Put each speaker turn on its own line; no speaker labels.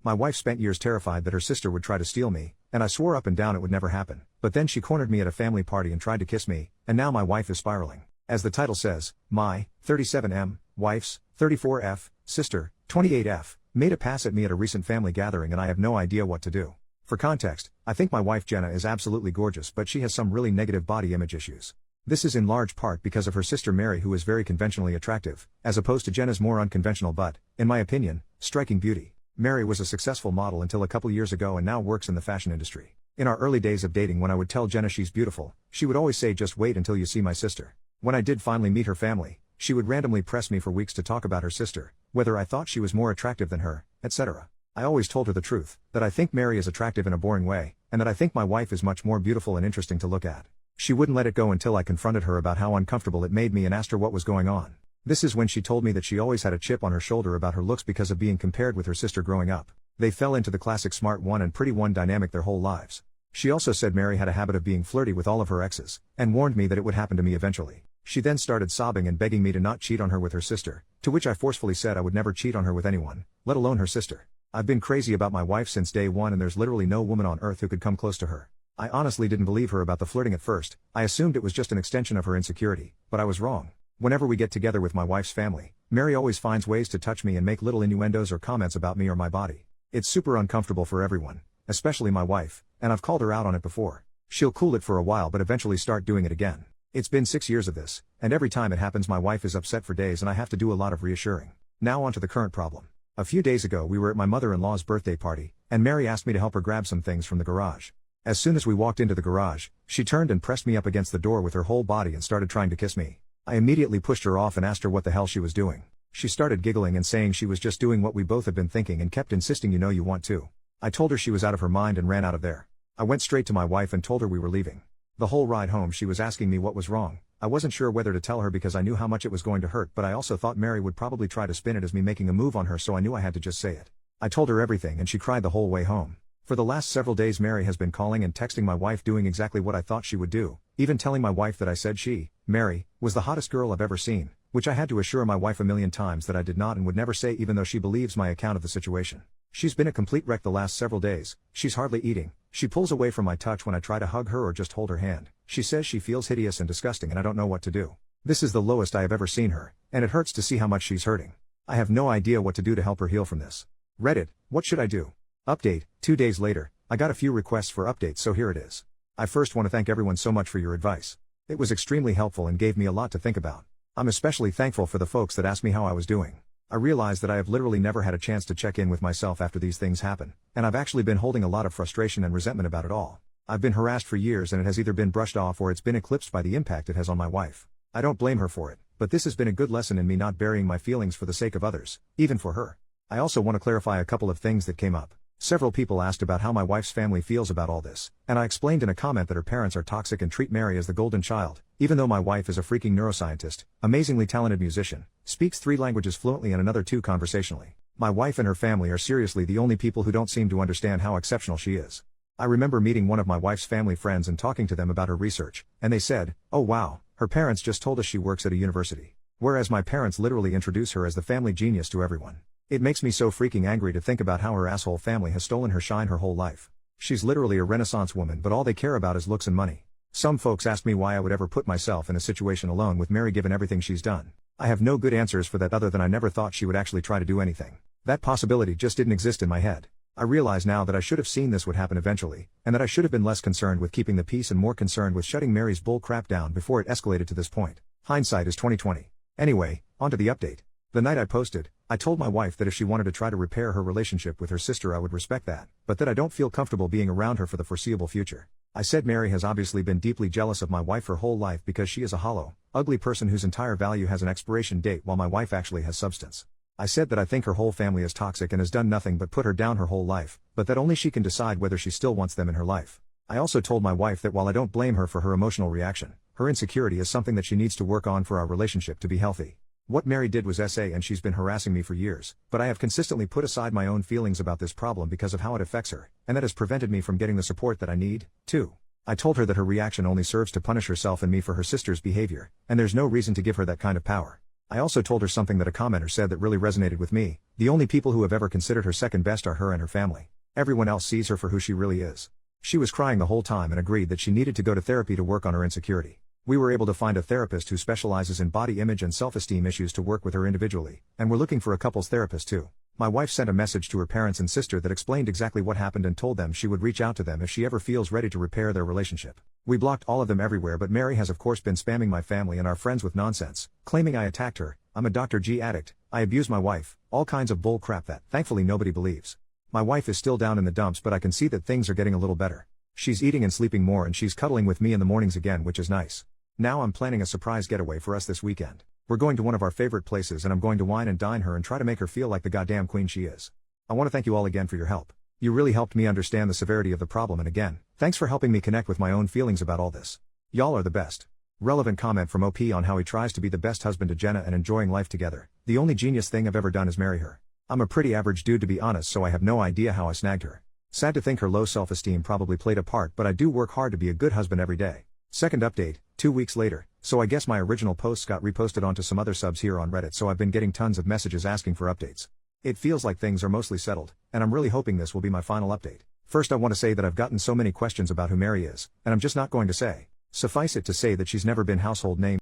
My wife spent years terrified that her sister would try to steal me, and I swore up and down it would never happen. But then she cornered me at a family party and tried to kiss me, and now my wife is spiraling. As the title says, my 37M wife's 34F sister, 28F, made a pass at me at a recent family gathering and I have no idea what to do. For context, I think my wife Jenna is absolutely gorgeous, but she has some really negative body image issues. This is in large part because of her sister Mary, who is very conventionally attractive, as opposed to Jenna's more unconventional but, in my opinion, striking beauty. Mary was a successful model until a couple years ago and now works in the fashion industry. In our early days of dating, when I would tell Jenna she's beautiful, she would always say just wait until you see my sister. When I did finally meet her family, she would randomly press me for weeks to talk about her sister, whether I thought she was more attractive than her, etc. I always told her the truth, that I think Mary is attractive in a boring way, and that I think my wife is much more beautiful and interesting to look at. She wouldn't let it go until I confronted her about how uncomfortable it made me and asked her what was going on. This is when she told me that she always had a chip on her shoulder about her looks because of being compared with her sister growing up. They fell into the classic smart one and pretty one dynamic their whole lives. She also said Mary had a habit of being flirty with all of her exes, and warned me that it would happen to me eventually. She then started sobbing and begging me to not cheat on her with her sister, to which I forcefully said I would never cheat on her with anyone, let alone her sister. I've been crazy about my wife since day one and there's literally no woman on earth who could come close to her. I honestly didn't believe her about the flirting at first. I assumed it was just an extension of her insecurity, but I was wrong. Whenever we get together with my wife's family, Mary always finds ways to touch me and make little innuendos or comments about me or my body. It's super uncomfortable for everyone, especially my wife, and I've called her out on it before. She'll cool it for a while but eventually start doing it again. It's been 6 years of this, and every time it happens my wife is upset for days and I have to do a lot of reassuring. Now onto the current problem. A few days ago we were at my mother-in-law's birthday party, and Mary asked me to help her grab some things from the garage. As soon as we walked into the garage, she turned and pressed me up against the door with her whole body and started trying to kiss me. I immediately pushed her off and asked her what the hell she was doing. She started giggling and saying she was just doing what we both had been thinking and kept insisting you know you want to. I told her she was out of her mind and ran out of there. I went straight to my wife and told her we were leaving. The whole ride home she was asking me what was wrong. I wasn't sure whether to tell her because I knew how much it was going to hurt, but I also thought Mary would probably try to spin it as me making a move on her, so I knew I had to just say it. I told her everything and she cried the whole way home. For the last several days Mary has been calling and texting my wife doing exactly what I thought she would do, even telling my wife that I said she, Mary, was the hottest girl I've ever seen, which I had to assure my wife a million times that I did not and would never say, even though she believes my account of the situation. She's been a complete wreck the last several days. She's hardly eating. She pulls away from my touch when I try to hug her or just hold her hand. She says she feels hideous and disgusting and I don't know what to do. This is the lowest I have ever seen her, and it hurts to see how much she's hurting. I have no idea what to do to help her heal from this. Reddit, what should I do? Update, 2 days later, I got a few requests for updates, so here it is. I first want to thank everyone so much for your advice. It was extremely helpful and gave me a lot to think about. I'm especially thankful for the folks that asked me how I was doing. I realize that I have literally never had a chance to check in with myself after these things happen, and I've actually been holding a lot of frustration and resentment about it all. I've been harassed for years and it has either been brushed off or it's been eclipsed by the impact it has on my wife. I don't blame her for it, but this has been a good lesson in me not burying my feelings for the sake of others, even for her. I also want to clarify a couple of things that came up. Several people asked about how my wife's family feels about all this, and I explained in a comment that her parents are toxic and treat Mary as the golden child, even though my wife is a freaking neuroscientist, amazingly talented musician, speaks 3 languages fluently and another 2 conversationally. My wife and her family are seriously the only people who don't seem to understand how exceptional she is. I remember meeting one of my wife's family friends and talking to them about her research, and they said, "Oh wow, her parents just told us she works at a university." Whereas my parents literally introduce her as the family genius to everyone. It makes me so freaking angry to think about how her asshole family has stolen her shine her whole life. She's literally a renaissance woman, but all they care about is looks and money. Some folks asked me why I would ever put myself in a situation alone with Mary given everything she's done. I have no good answers for that other than I never thought she would actually try to do anything. That possibility just didn't exist in my head. I realize now that I should have seen this would happen eventually, and that I should have been less concerned with keeping the peace and more concerned with shutting Mary's bull crap down before it escalated to this point. Hindsight is 20/20. Anyway, onto the update. The night I posted, I told my wife that if she wanted to try to repair her relationship with her sister I would respect that, but that I don't feel comfortable being around her for the foreseeable future. I said Mary has obviously been deeply jealous of my wife her whole life because she is a hollow, ugly person whose entire value has an expiration date while my wife actually has substance. I said that I think her whole family is toxic and has done nothing but put her down her whole life, but that only she can decide whether she still wants them in her life. I also told my wife that while I don't blame her for her emotional reaction, her insecurity is something that she needs to work on for our relationship to be healthy. What Mary did was SA and she's been harassing me for years, but I have consistently put aside my own feelings about this problem because of how it affects her, and that has prevented me from getting the support that I need. 2. I told her that her reaction only serves to punish herself and me for her sister's behavior, and there's no reason to give her that kind of power. I also told her something that a commenter said that really resonated with me: the only people who have ever considered her second best are her and her family. Everyone else sees her for who she really is. She was crying the whole time and agreed that she needed to go to therapy to work on her insecurity. We were able to find a therapist who specializes in body image and self-esteem issues to work with her individually, and we're looking for a couples therapist too. My wife sent a message to her parents and sister that explained exactly what happened and told them she would reach out to them if she ever feels ready to repair their relationship. We blocked all of them everywhere, but Mary has of course been spamming my family and our friends with nonsense, claiming I attacked her, I'm a Dr. G addict, I abuse my wife, all kinds of bull crap that, thankfully, nobody believes. My wife is still down in the dumps, but I can see that things are getting a little better. She's eating and sleeping more and she's cuddling with me in the mornings again, which is nice. Now I'm planning a surprise getaway for us this weekend. We're going to one of our favorite places and I'm going to wine and dine her and try to make her feel like the goddamn queen she is. I want to thank you all again for your help. You really helped me understand the severity of the problem, and again, thanks for helping me connect with my own feelings about all this. Y'all are the best. Relevant comment from OP on how he tries to be the best husband to Jenna and enjoying life together. The only genius thing I've ever done is marry her. I'm a pretty average dude to be honest, so I have no idea how I snagged her. Sad to think her low self-esteem probably played a part, but I do work hard to be a good husband every day. Second update, 2 weeks later, so I guess my original posts got reposted onto some other subs here on Reddit, so I've been getting tons of messages asking for updates. It feels like things are mostly settled, and I'm really hoping this will be my final update. First, I want to say that I've gotten so many questions about who Mary is, and I'm just not going to say. Suffice it to say that she's never been household name.